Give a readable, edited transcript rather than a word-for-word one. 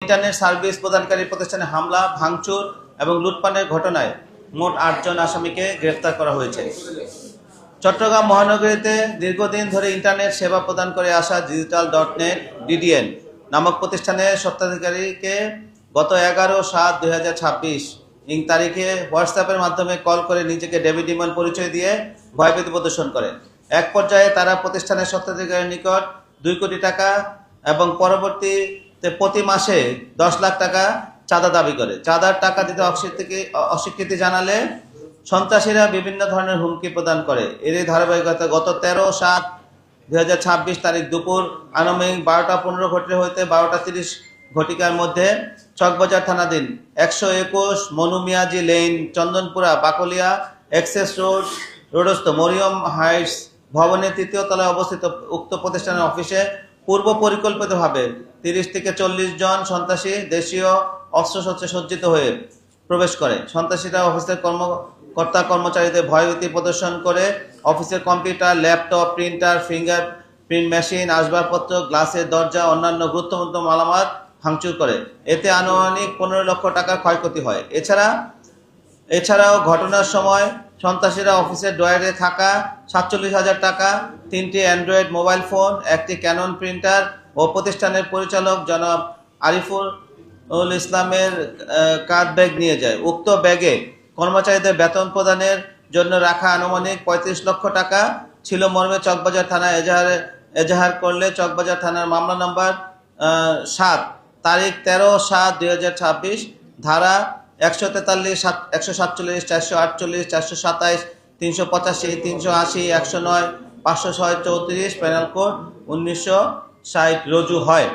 Internet service প্রদানকারী প্রতিষ্ঠানে হামলা, ভাঙচুর এবং লুটপাটের ঘটনায় মোট 8 জন আসামিকে গ্রেফতার করা হয়েছে। চট্টগ্রাম মহানগরীতে দীর্ঘদিন ধরে ইন্টারনেট সেবা প্রদান করে আসা digital.net DDN নামক প্রতিষ্ঠানের স্বত্বাধিকারীকে গত 11/7/2026 তারিখে হোয়াটসঅ্যাপের মাধ্যমে কল করে নিজেকে ডেভিড ইমেল পরিচয় দিয়ে ভয়ভীতি প্রদর্শন করে। এক পর্যায়ে তারা প্রতিষ্ঠানের স্বত্বাধিকারীর নিকট 2 কোটি টাকা এবং পরবর্তীতে প্রতি মাসে 10 লাখ টাকা চাঁদা দাবি করে। চাঁদার টাকা দিতে অস্বীকৃতি জানালে সন্ত্রাসীরা বিভিন্ন ধরনের হুমকি প্রদান করে। এরই ধারাবাহিকতা গত 13/7/2026 তারিখ দুপুর আনুমানিক 12:15 হইতে 12:30 ঘটিকার মধ্যে চকবাজার থানাধীন 121 মনুমিয়াজি লেন, চন্দনপুরা, বাকলিয়া এক্সেস রোডস্থ মরিয়ম হাইটস ভবনের 3য় তলায় অবস্থিত উক্ত প্রতিষ্ঠানের অফিসে পূর্ব পরিকল্পিতভাবে 30 থেকে 40 জন সন্ত্রাসী দেশীয় অস্ত্রশস্ত্রে সজ্জিত হয়ে প্রবেশ করে। সন্ত্রাসীরা অফিসের কর্মচারীদের ভয়ভীতি প্রদর্শন করে অফিসের computer, laptop, printer, finger print machine, আসবাবপত্র, গ্লাসের দরজা, অন্যান্য গুরুত্বপূর্ণ মালামাল ভাঙচুর করে। এতে আনুমানিক 15 লক্ষ টাকার ক্ষয়ক্ষতি হয়। এছাড়াও ঘটনার সময় সন্ত্রাসীরা অফিসের ড্রয়ারে থাকা 47,000 টাকা, 3টি অ্যান্ড্রয়েড মোবাইল ফোন, একটি ক্যানন প্রিন্টার ও প্রতিষ্ঠানের পরিচালক জনাব আরিফুল ইসলামের কার্ড ব্যাগ নিয়ে যায়। উক্ত ব্যাগে কর্মচারীদের বেতন প্রদানের জন্য রাখা আনুমানিক 35 লক্ষ টাকা ছিল মর্মে চকবাজার থানায় এজাহার করলে চকবাজার থানার মামলা নম্বর 7 তারিখ 13/7/2026 ধারা 143, 147, 448, 427, 385, 380, 109, 506, 34 পেনাল কোড 1960 রুজু হয়।